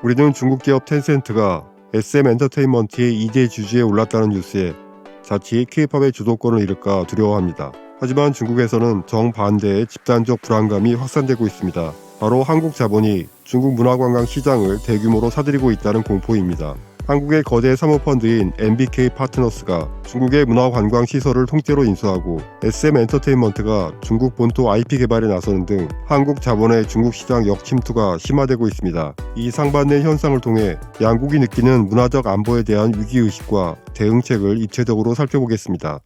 우리는 중국 기업 텐센트가 SM 엔터테인먼트의 2대 주주에 올랐다는 뉴스에 자칫 K-팝의 주도권을 잃을까 두려워합니다. 하지만 중국에서는 정반대의 집단적 불안감이 확산되고 있습니다. 바로 한국 자본이 중국 문화관광 시장을 대규모로 사들이고 있다는 공포입니다. 한국의 거대 사모펀드인 MBK 파트너스가 중국의 문화관광 시설을 통째로 인수하고 SM 엔터테인먼트가 중국 본토 IP 개발에 나서는 등 한국 자본의 중국 시장 역침투가 심화되고 있습니다. 이 상반된 현상을 통해 양국이 느끼는 문화적 안보에 대한 위기의식과 대응책을 입체적으로 살펴보겠습니다.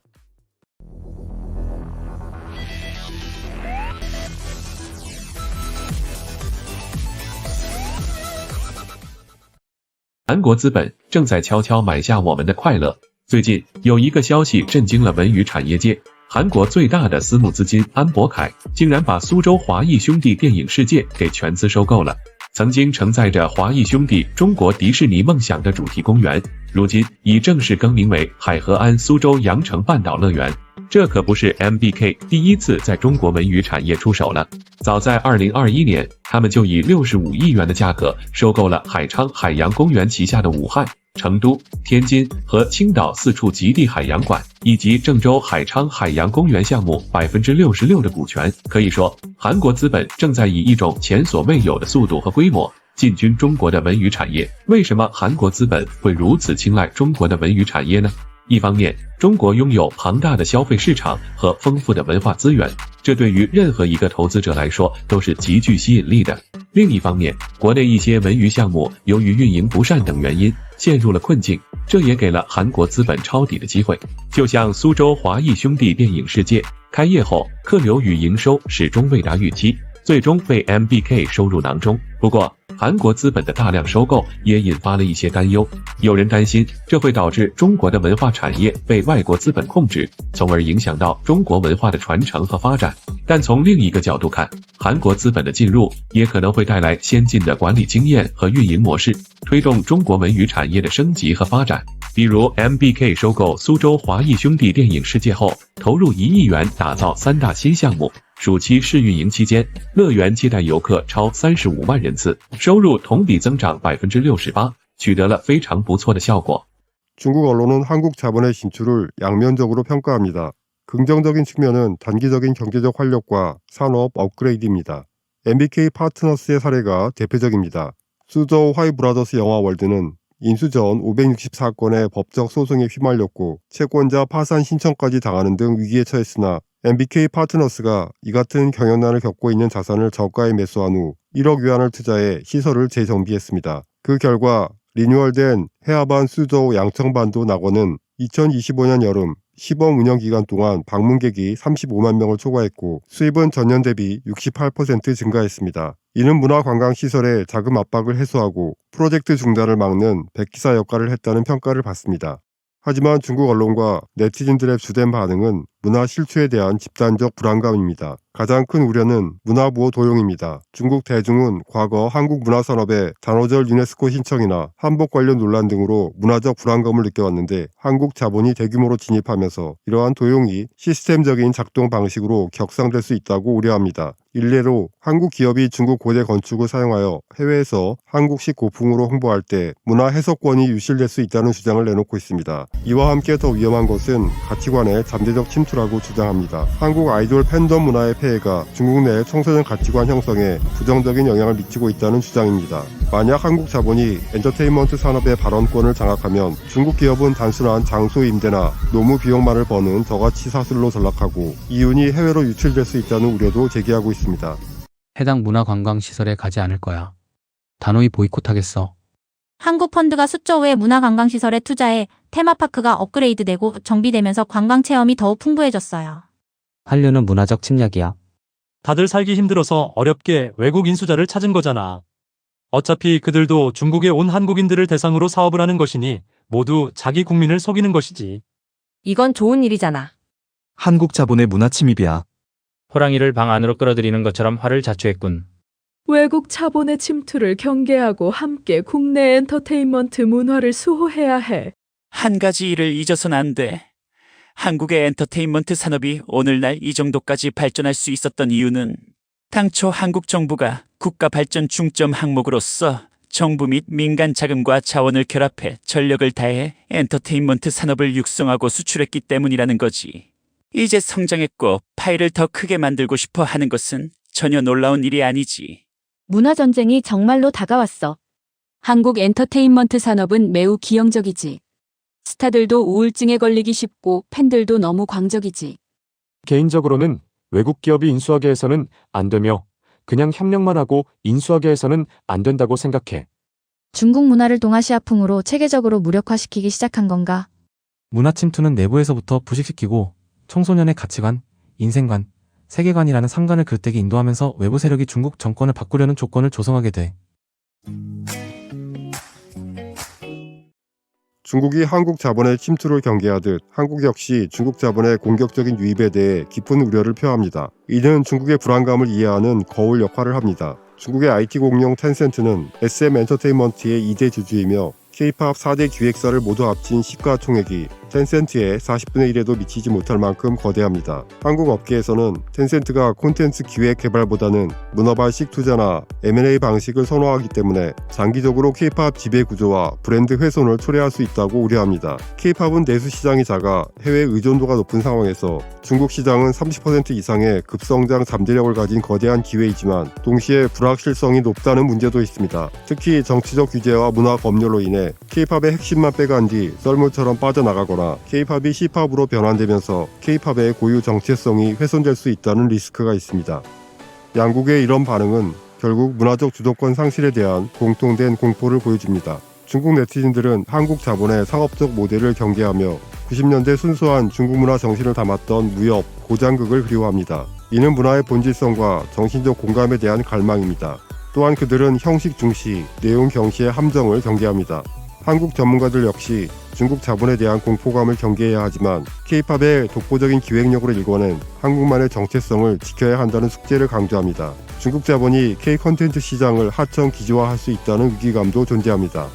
韩国资本正在悄悄买下我们的快乐。最近有一个消息震惊了文娱产业界，韩国最大的私募资金安博凯竟然把苏州华谊兄弟电影世界给全资收购了。曾经承载着华谊兄弟中国迪士尼梦想的主题公园，如今已正式更名为海河安苏州羊城半岛乐园。这可不是 MBK 第一次在中国文娱产业出手了。早在2021年，他们就以65亿元的价格收购了海昌海洋公园旗下的武汉、成都、天津和青岛4处极地海洋馆，以及郑州海昌海洋公园项目66%的股权。可以说，韩国资本正在以一种前所未有的速度和规模进军中国的文娱产业。为什么韩国资本会如此青睐中国的文娱产业呢？一方面，中国拥有庞大的消费市场和丰富的文化资源，这对于任何一个投资者来说都是极具吸引力的。另一方面，国内一些文娱项目由于运营不善等原因陷入了困境，这也给了韩国资本抄底的机会。就像苏州华谊兄弟电影世界开业后，客流与营收始终未达预期，最终被 MBK 收入囊中。不过，韩国资本的大量收购也引发了一些担忧，有人担心这会导致中国的文化产业被外国资本控制，从而影响到中国文化的传承和发展。但从另一个角度看，韩国资本的进入也可能会带来先进的管理经验和运营模式，推动中国文娱产业的升级和发展。比如 MBK 收购苏州华谊兄弟电影世界后，投入1亿元打造3大新项目。暑期试运营期间，乐园接待游客超35万人次，收入同比增长68%，取得了非常不错的效果。 중국 언론은 한국 자본의 진출을 양면적으로 평가합니다. 긍정적인 측면은 단기적인 경제적 활력과 산업 업그레이드입니다. MBK 파트너스의 사례가 대표적입니다. 수저우 화이브라더스 영화월드는 인수 전 564건의 법적 소송에 휘말렸고 채권자 파산 신청까지 당하는 등 위기에 처했으나 MBK 파트너스가 이 같은 경영난을 겪고 있는 자산을 저가에 매수한 후 1억 위안을 투자해 시설을 재정비했습니다. 그 결과 리뉴얼된 해아반 수저우 양청반도 낙원은 2025년 여름 시범 운영 기간 동안 방문객이 35만 명을 초과했고 수입은 전년 대비 68% 증가했습니다. 이는 문화관광시설의 자금 압박을 해소하고 프로젝트 중단을 막는 백기사 역할을 했다는 평가를 받습니다. 하지만 중국 언론과 네티즌들의 주된 반응은 문화 실추에 대한 집단적 불안감입니다. 가장 큰 우려는 문화부호 도용입니다. 중국 대중은 과거 한국 문화산업의 단오절 유네스코 신청이나 한복 관련 논란 등으로 문화적 불안감을 느껴왔는데 한국 자본이 대규모로 진입하면서 이러한 도용이 시스템적인 작동 방식으로 격상될 수 있다고 우려합니다. 일례로 한국 기업이 중국 고대 건축을 사용하여 해외에서 한국식 고풍으로 홍보할 때 문화 해석권이 유실될 수 있다는 주장을 내놓고 있습니다. 이와 함께 더 위험한 것은 가치관의 잠재적 침투라고 주장합니다. 한국 아이돌 팬덤 문화의 폐해가 중국 내 청소년 가치관 형성에 부정적인 영향을 미치고 있다는 주장입니다. 만약 한국 자본이 엔터테인먼트 산업의 발언권을 장악하면 중국 기업은 단순한 장소 임대나 노무 비용만을 버는 저가치 사슬로 전락하고 이윤이 해외로 유출될 수 있다는 우려도 제기하고 있습니다. 해당 문화관광시설에 가지 않을 거야. 단호히 보이콧하겠어. 한국 펀드가 수저우의 문화관광시설에 투자해 테마파크가 업그레이드되고 정비되면서 관광체험이 더욱 풍부해졌어요. 한류는 문화적 침략이야. 다들 살기 힘들어서 어렵게 외국 인수자를 찾은 거잖아. 어차피 그들도 중국에 온 한국인들을 대상으로 사업을 하는 것이니 모두 자기 국민을 속이는 것이지. 이건 좋은 일이잖아. 한국 자본의 문화 침입이야. 호랑이를 방 안으로 끌어들이는 것처럼 화를 자초했군. 외국 자본의 침투를 경계하고 함께 국내 엔터테인먼트 문화를 수호해야 해. 한 가지 일을 잊어선 안 돼. 한국의 엔터테인먼트 산업이 오늘날 이 정도까지 발전할 수 있었던 이유는 당초 한국 정부가 국가 발전 중점 항목으로서 정부 및 민간 자금과 자원을 결합해 전력을 다해 엔터테인먼트 산업을 육성하고 수출했기 때문이라는 거지. 이제 성장했고 파일을 더 크게 만들고 싶어 하는 것은 전혀 놀라운 일이 아니지. 문화전쟁이 정말로 다가왔어. 한국 엔터테인먼트 산업은 매우 기형적이지. 스타들도 우울증에 걸리기 쉽고 팬들도 너무 광적이지. 개인적으로는 외국 기업이 인수하게 해서는 안 되며 그냥 협력만 하고 인수하게 해서는 안 된다고 생각해. 중국 문화를 동아시아풍으로 체계적으로 무력화시키기 시작한 건가? 문화 침투는 내부에서부터 부식시키고 청소년의 가치관, 인생관, 세계관이라는 상관을 글되게 인도하면서 외부 세력이 중국 정권을 바꾸려는 조건을 조성하게 돼. 중국이 한국 자본의 침투를 경계하듯 한국 역시 중국 자본의 공격적인 유입에 대해 깊은 우려를 표합니다. 이는 중국의 불안감을 이해하는 거울 역할을 합니다. 중국의 IT 공룡 텐센트는 SM 엔터테인먼트의 2대 주주이며 K-POP 4대 기획사를 모두 합친 시가총액이 텐센트의 40분의 1에도 미치지 못할 만큼 거대합니다. 한국 업계에서는 텐센트가 콘텐츠 기획 개발보다는 문어발식 투자나 M&A 방식을 선호하기 때문에 장기적으로 K-POP 지배 구조와 브랜드 훼손을 초래할 수 있다고 우려합니다. K-POP은 내수 시장이 작아 해외 의존도가 높은 상황에서 중국 시장은 30% 이상의 급성장 잠재력을 가진 거대한 기회이지만 동시에 불확실성이 높다는 문제도 있습니다. 특히 정치적 규제와 문화 검열로 인해 K-POP의 핵심만 빼간 뒤 썰물처럼 빠져나가거나 K-POP이 C-POP으로 변환되면서 K-POP의 고유 정체성이 훼손될 수 있다는 리스크가 있습니다. 양국의 이런 반응은 결국 문화적 주도권 상실에 대한 공통된 공포를 보여줍니다. 중국 네티즌들은 한국 자본의 상업적 모델을 경계하며 90년대 순수한 중국 문화 정신을 담았던 무협, 고장극을 그리워합니다. 이는 문화의 본질성과 정신적 공감에 대한 갈망입니다. 또한 그들은 형식 중시, 내용 경시의 함정을 경계합니다. 한국 전문가들 역시 중국 자본에 대한 공포감을 경계해야 하지만 K-POP의 독보적인 기획력으로 일궈낸 한국만의 정체성을 지켜야 한다는 숙제를 강조합니다. 중국 자본이 K-콘텐츠 시장을 하청 기지화할 수 있다는 위기감도 존재합니다.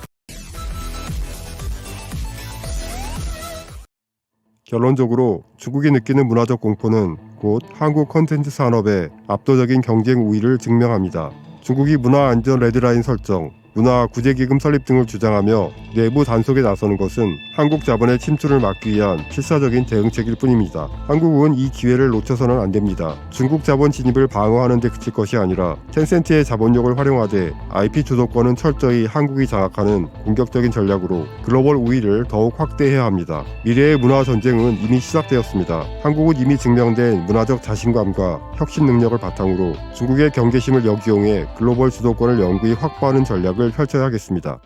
결론적으로 중국이 느끼는 문화적 공포는 곧 한국 콘텐츠 산업의 압도적인 경쟁 우위를 증명합니다. 중국이 문화 안전 레드라인 설정, 문화 구제기금 설립 등을 주장하며 내부 단속에 나서는 것은 한국 자본의 침투를 막기 위한 필사적인 대응책일 뿐입니다. 한국은 이 기회를 놓쳐서는 안 됩니다. 중국 자본 진입을 방어하는 데 그칠 것이 아니라 텐센트의 자본력을 활용하되 IP 주도권은 철저히 한국이 장악하는 공격적인 전략으로 글로벌 우위를 더욱 확대해야 합니다. 미래의 문화 전쟁은 이미 시작되었습니다. 한국은 이미 증명된 문화적 자신감과 혁신 능력을 바탕으로 중국의 경계심을 역이용해 글로벌 주도권을 영구히 확보하는 전략을 펼쳐야겠습니다.